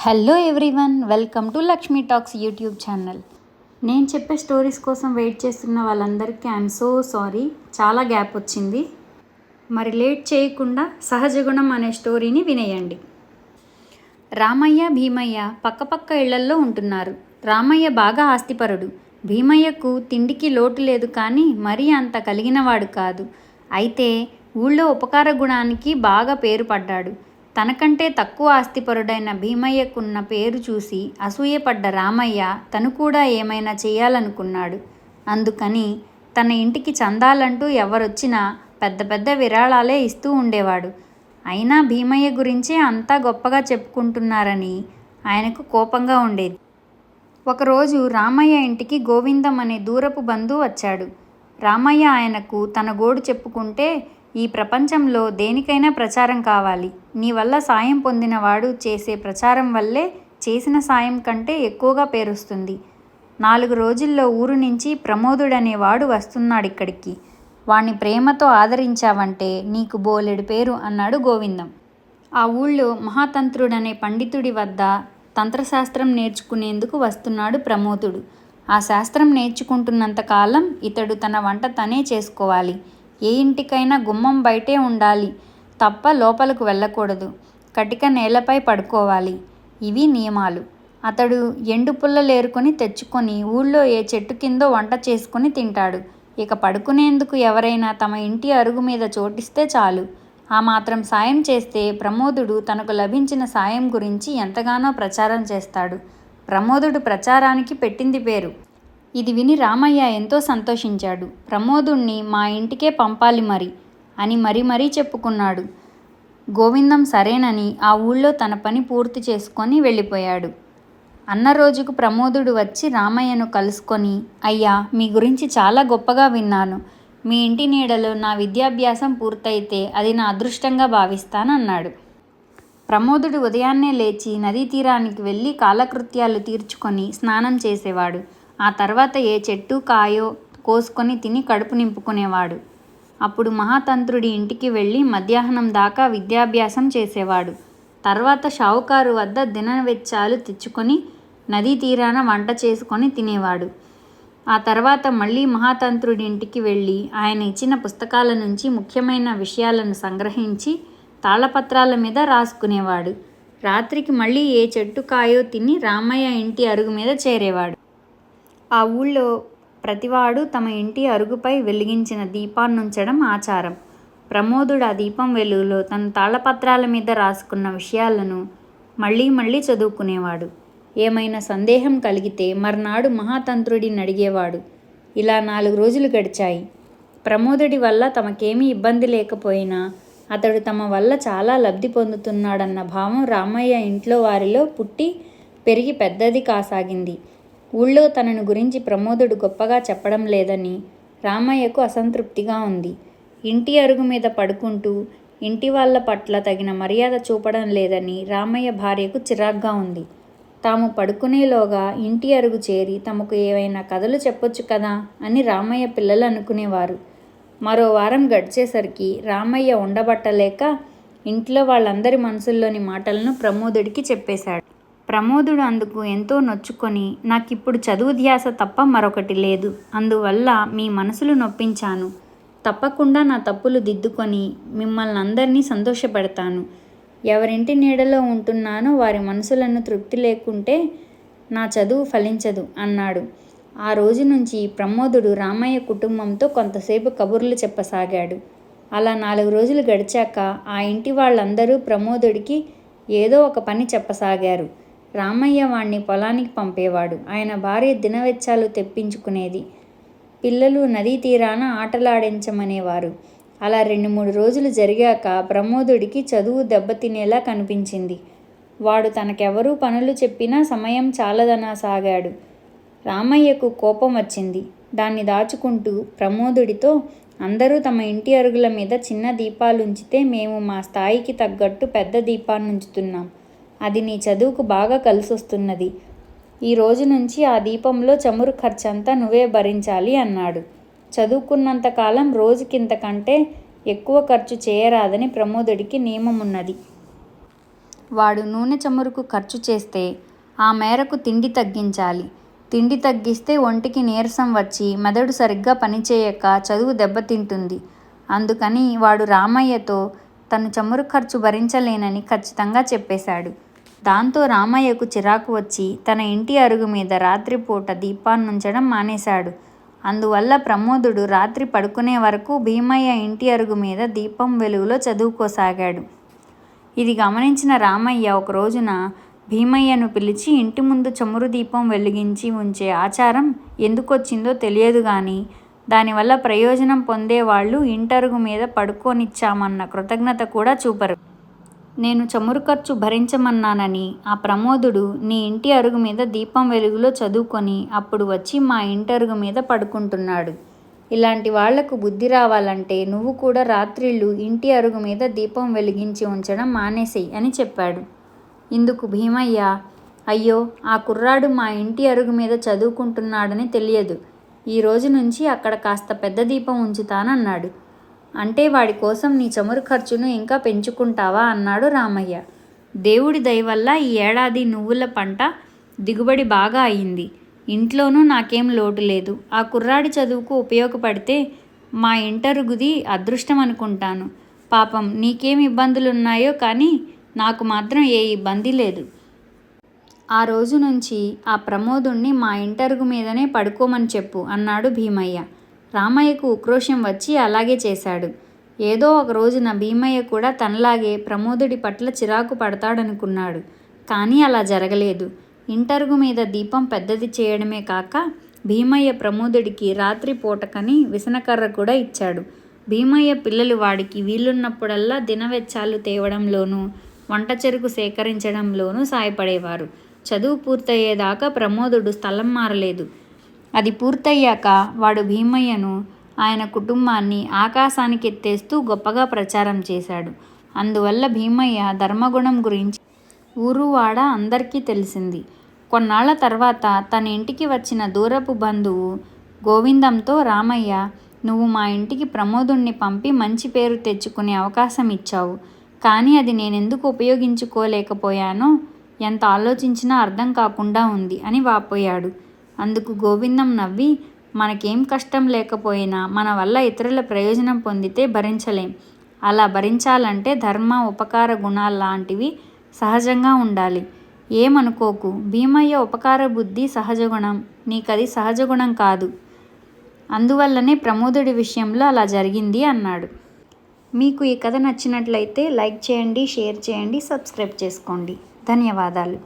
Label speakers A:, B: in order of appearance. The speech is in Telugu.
A: Hello everyone, welcome to Lakshmi talks YouTube channel. నేను చెప్పే స్టోరీస్ కోసం వెయిట్ చేస్తున్న వాళ్ళందరికీ ఐఎమ్ సో సారీ, చాలా గ్యాప్ వచ్చింది. మరి లేట్ చేయకుండా సహజగుణం అనే స్టోరీని వినేయండి. రామయ్య, భీమయ్య పక్కపక్క ఇళ్లల్లో ఉంటున్నారు. రామయ్య బాగా ఆస్తిపరుడు. భీమయ్యకు తిండికి లోటు లేదు, కానీ మరీ అంత కలిగినవాడు కాదు. అయితే ఊళ్ళో ఉపకార గుణానికి బాగా పేరు పడ్డాడు. తనకంటే తక్కువ ఆస్తిపరుడైన భీమయ్యకున్న పేరు చూసి అసూయపడ్డ రామయ్య తను కూడా ఏమైనా చేయాలనుకున్నాడు. అందుకని తన ఇంటికి చందాలంటూ ఎవరొచ్చినా పెద్ద పెద్ద విరాళాలే ఇస్తూ ఉండేవాడు. అయినా భీమయ్య గురించే అంతా గొప్పగా చెప్పుకుంటున్నారని ఆయనకు కోపంగా ఉండేది. ఒకరోజు రామయ్య ఇంటికి గోవిందం అనే దూరపు బంధువు వచ్చాడు. రామయ్య ఆయనకు తన గోడు చెప్పుకుంటే, ఈ ప్రపంచంలో దేనికైనా ప్రచారం కావాలి. నీ వల్ల సాయం పొందినవాడు చేసే ప్రచారం వల్లే చేసిన సాయం కంటే ఎక్కువగా పేరొస్తుంది. 4 రోజుల్లో ఊరు నుంచి ప్రమోదుడనేవాడు వస్తున్నాడిక్కడికి. వాణ్ణి ప్రేమతో ఆదరించావంటే నీకు బోలెడు పేరు అన్నాడు గోవిందం. ఆ ఊళ్ళో మహాతంత్రుడనే పండితుడి వద్ద తంత్రశాస్త్రం నేర్చుకునేందుకు వస్తున్నాడు ప్రమోదుడు. ఆ శాస్త్రం నేర్చుకుంటున్నంతకాలం ఇతడు తన వంట తనే చేసుకోవాలి. ఏ ఇంటికైనా గుమ్మం బయటే ఉండాలి తప్ప లోపలకు వెళ్ళకూడదు. కటిక నేలపై పడుకోవాలి. ఇవి నియమాలు. అతడు ఎండు పుల్లలేరుకొని తెచ్చుకొని ఊళ్ళో ఏ చెట్టు కిందో వంట చేసుకొని తింటాడు. ఇక పడుకునేందుకు ఎవరైనా తమ ఇంటి అరుగు మీద చోటిస్తే చాలు. ఆ మాత్రం సాయం చేస్తే ప్రమోదుడు తనకు లభించిన సాయం గురించి ఎంతగానో ప్రచారం చేస్తాడు. ప్రమోదుడు ప్రచారానికి పెట్టింది పేరు. ఇది విని రామయ్య ఎంతో సంతోషించాడు. ప్రమోదుణ్ణి మా ఇంటికే పంపాలి అని మరీ చెప్పుకున్నాడు. గోవిందం సరేనని ఆ ఊళ్ళో తన పని పూర్తి చేసుకొని వెళ్ళిపోయాడు. అన్న రోజుకు ప్రమోదుడు వచ్చి రామయ్యను కలుసుకొని, అయ్యా, మీ గురించి చాలా గొప్పగా విన్నాను. మీ ఇంటి నీడలో నా విద్యాభ్యాసం పూర్తయితే అది నా అదృష్టంగా భావిస్తానన్నాడు. ప్రమోదుడు ఉదయాన్నే లేచి నదీ తీరానికి వెళ్ళి కాలకృత్యాలు తీర్చుకొని స్నానం చేసేవాడు. ఆ తర్వాత ఏ చెట్టు కాయో కోసుకొని తిని కడుపు నింపుకునేవాడు. అప్పుడు మహాతంత్రుడి ఇంటికి వెళ్ళి మధ్యాహ్నం దాకా విద్యాభ్యాసం చేసేవాడు. తర్వాత షావుకారు వద్ద దినవెచ్చాలు తెచ్చుకొని నదీ తీరాన వంట చేసుకొని తినేవాడు. ఆ తర్వాత మళ్ళీ మహాతంత్రుడి ఇంటికి వెళ్ళి ఆయన ఇచ్చిన పుస్తకాల నుంచి ముఖ్యమైన విషయాలను సంగ్రహించి తాళపత్రాల మీద రాసుకునేవాడు. రాత్రికి మళ్ళీ ఏ చెట్టు కాయో తిని రామయ్య ఇంటి అరుగు మీద చేరేవాడు. ఆ ఊళ్ళో ప్రతివాడు తమ ఇంటి అరుగుపై వెలిగించిన దీపాన్నుంచడం ఆచారం. ప్రమోదుడు ఆ దీపం వెలుగులో తన తాళపత్రాల మీద రాసుకున్న విషయాలను మళ్ళీ చదువుకునేవాడు. ఏమైనా సందేహం కలిగితే మర్నాడు మహాతంత్రుడిని అడిగేవాడు. ఇలా 4 రోజులు గడిచాయి. ప్రమోదుడి వల్ల తమకేమీ ఇబ్బంది లేకపోయినా అతడు తమ వల్ల చాలా లబ్ధి పొందుతున్నాడన్న భావం రామయ్య ఇంట్లో వారిలో పుట్టి పెరిగి పెద్దది కాసాగింది. ఊళ్ళో తనను గురించి ప్రమోదుడు గొప్పగా చెప్పడం లేదని రామయ్యకు అసంతృప్తిగా ఉంది. ఇంటి అరుగు మీద పడుకుంటూ ఇంటి వాళ్ళ పట్ల తగిన మర్యాద చూపడం లేదని రామయ్య భార్యకు చిరాగ్గా ఉంది. తాము పడుకునేలోగా ఇంటి అరుగు చేరి తమకు ఏవైనా కథలు చెప్పొచ్చు కదా అని రామయ్య పిల్లలు అనుకునేవారు. మరో వారం గడిచేసరికి రామయ్య ఉండబట్టలేక ఇంట్లో వాళ్ళందరి మనసుల్లోని మాటలను ప్రమోదుడికి చెప్పేశాడు. ప్రమోదుడు అందుకు ఎంతో నొచ్చుకొని, నాకిప్పుడు చదువు ధ్యాస తప్ప మరొకటి లేదు. అందువల్ల మీ మనసులు నొప్పించాను. తప్పకుండా నా తప్పులు దిద్దుకొని మిమ్మల్ని అందరినీ సంతోషపెడతాను. ఎవరింటి నీడలో ఉంటున్నానో వారి మనసులను తృప్తి లేకుంటే నా చదువు ఫలించదు అన్నాడు. ఆ రోజు నుంచి ప్రమోదుడు రామయ్య కుటుంబంతో కొంతసేపు కబుర్లు చెప్పసాగాడు. అలా 4 రోజులు గడిచాక ఆ ఇంటి వాళ్ళందరూ ప్రమోదుడికి ఏదో ఒక పని చెప్పసాగారు. రామయ్య వాణ్ణి పొలానికి పంపేవాడు. ఆయన భార్య దినవెచ్చాలు తెప్పించుకునేది. పిల్లలు నదీ తీరాన ఆటలాడించమనేవారు. అలా 2-3 రోజులు జరిగాక ప్రమోదుడికి చదువు దెబ్బతినేలా కనిపించింది. వాడు తనకెవరూ పనులు చెప్పినా సమయం చాలదనసాగాడు. రామయ్యకు కోపం వచ్చింది. దాన్ని దాచుకుంటూ ప్రమోదుడితో, అందరూ తమ ఇంటి అరుగుల మీద చిన్న దీపాలుంచితే మేము మా స్థాయికి తగ్గట్టు పెద్ద దీపాన్నుంచుతున్నాం. అది నీ చదువుకు బాగా కలిసొస్తున్నది. ఈ రోజు నుంచి ఆ దీపంలో చమురు ఖర్చంతా నువ్వే భరించాలి అన్నాడు. చదువుకున్నంతకాలం రోజుకింతకంటే ఎక్కువ ఖర్చు చేయరాదని ప్రమోదుడికి నియమమున్నది. వాడు నూనె చమురుకు ఖర్చు చేస్తే ఆ మేరకు తిండి తగ్గించాలి. తిండి తగ్గిస్తే ఒంటికి నీరసం వచ్చి మెదడు సరిగ్గా పనిచేయక చదువు దెబ్బతింటుంది. అందుకని వాడు రామయ్యతో తను చమురు ఖర్చు భరించలేనని ఖచ్చితంగా చెప్పేశాడు. దాంతో రామయ్యకు చిరాకు వచ్చి తన ఇంటి అరుగు మీద రాత్రిపూట దీపాన్నుంచడం మానేశాడు. అందువల్ల ప్రమోదుడు రాత్రి పడుకునే వరకు భీమయ్య ఇంటి అరుగు మీద దీపం వెలుగులో చదువుకోసాగాడు. ఇది గమనించిన రామయ్య ఒక రోజున భీమయ్యను పిలిచి ఇంటి ముందు చమురు దీపం వెలిగించి ఉంచే ఆచారం ఎందుకొచ్చిందో తెలియదు గాని దానివల్ల ప్రయోజనం పొందేవాళ్ళు ఇంటరుగు మీద పడుకోనిచ్చామన్న కృతజ్ఞత కూడా చూపరు. నేను చమురు ఖర్చు భరించమన్నానని ఆ ప్రమోదుడు నీ ఇంటి అరుగు మీద దీపం వెలుగులో చదువుకొని అప్పుడు వచ్చి మా ఇంటరుగు మీద పడుకుంటున్నాడు. ఇలాంటి వాళ్లకు బుద్ధి రావాలంటే నువ్వు కూడా రాత్రిళ్ళు ఇంటి అరుగు మీద దీపం వెలిగించి ఉంచడం మానేసేయ్ అని చెప్పాడు. ఇందుకు భీమయ్య, అయ్యో ఆ కుర్రాడు మా ఇంటి అరుగు మీద చదువుకుంటున్నాడని తెలియదు. ఈ రోజు నుంచి అక్కడ కాస్త పెద్ద దీపం ఉంచుతానన్నాడు. అంటే వాడి కోసం నీ చమురు ఖర్చును ఇంకా పెంచుకుంటావా అన్నాడు రామయ్య. దేవుడి దయవల్ల ఈ ఏడాది నువ్వుల పంట దిగుబడి బాగా అయింది. ఇంట్లోనూ నాకేం లోటు లేదు. ఆ కుర్రాడి చదువుకు ఉపయోగపడితే మా ఇంటరుగుది అదృష్టం అనుకుంటాను. పాపం నీకేం ఇబ్బందులున్నాయో కానీ నాకు మాత్రం ఏ ఇబ్బంది లేదు. ఆ రోజు నుంచి ఆ ప్రమోదుణ్ణి మా ఇంటరుగు మీదనే పడుకోమని చెప్పు అన్నాడు భీమయ్య. రామయ్యకు ఉక్రోషం వచ్చి అలాగే చేశాడు. ఏదో ఒక రోజున భీమయ్య కూడా తనలాగే ప్రమోదుడి పట్ల చిరాకు పడతాడనుకున్నాడు. కానీ అలా జరగలేదు. ఇంటరుగు మీద దీపం పెద్దది చేయడమే కాక భీమయ్య ప్రమోదుడికి రాత్రి పూటకని విసనకర్ర కూడా ఇచ్చాడు. భీమయ్య పిల్లలు వాడికి వీలున్నప్పుడల్లా దినవెచ్చాలు తేవడంలోనూ వంట చెరుకు సేకరించడంలోనూ సాయపడేవారు. చదువు పూర్తయ్యేదాకా ప్రమోదుడు స్థలం మారలేదు. అది పూర్తయ్యాక వాడు భీమయ్యను ఆయన కుటుంబాన్ని ఆకాశానికి ఎత్తేస్తూ గొప్పగా ప్రచారం చేశాడు. అందువల్ల భీమయ్య ధర్మగుణం గురించి ఊరువాడ అందరికీ తెలిసింది. కొన్నాళ్ల తర్వాత తన ఇంటికి వచ్చిన దూరపు బంధువు గోవిందంతో, రామయ్య, నువ్వు మా ఇంటికి ప్రమోదుణ్ణి పంపి మంచి పేరు తెచ్చుకునే అవకాశం ఇచ్చావు. కానీ అది నేనెందుకు ఉపయోగించుకోలేకపోయానో ఎంత ఆలోచించినా అర్థం కాకుండా ఉంది అని వాపోయాడు. అందుకు గోవిందం నవ్వి, మనకేం కష్టం లేకపోయినా మన వల్ల ఇతరుల ప్రయోజనం పొందితే భరించలేం. అలా భరించాలంటే ధర్మ ఉపకార గుణాల్లాంటివి సహజంగా ఉండాలి. ఏమనుకోకు, భీమయ్య ఉపకార బుద్ధి సహజగుణం, నీకది సహజగుణం కాదు. అందువల్లనే ప్రమోదుడి విషయంలో అలా జరిగింది అన్నాడు. మీకు ఈ కథ నచ్చినట్లయితే లైక్ చేయండి, షేర్ చేయండి, సబ్స్క్రైబ్ చేసుకోండి. ధన్యవాదాలు.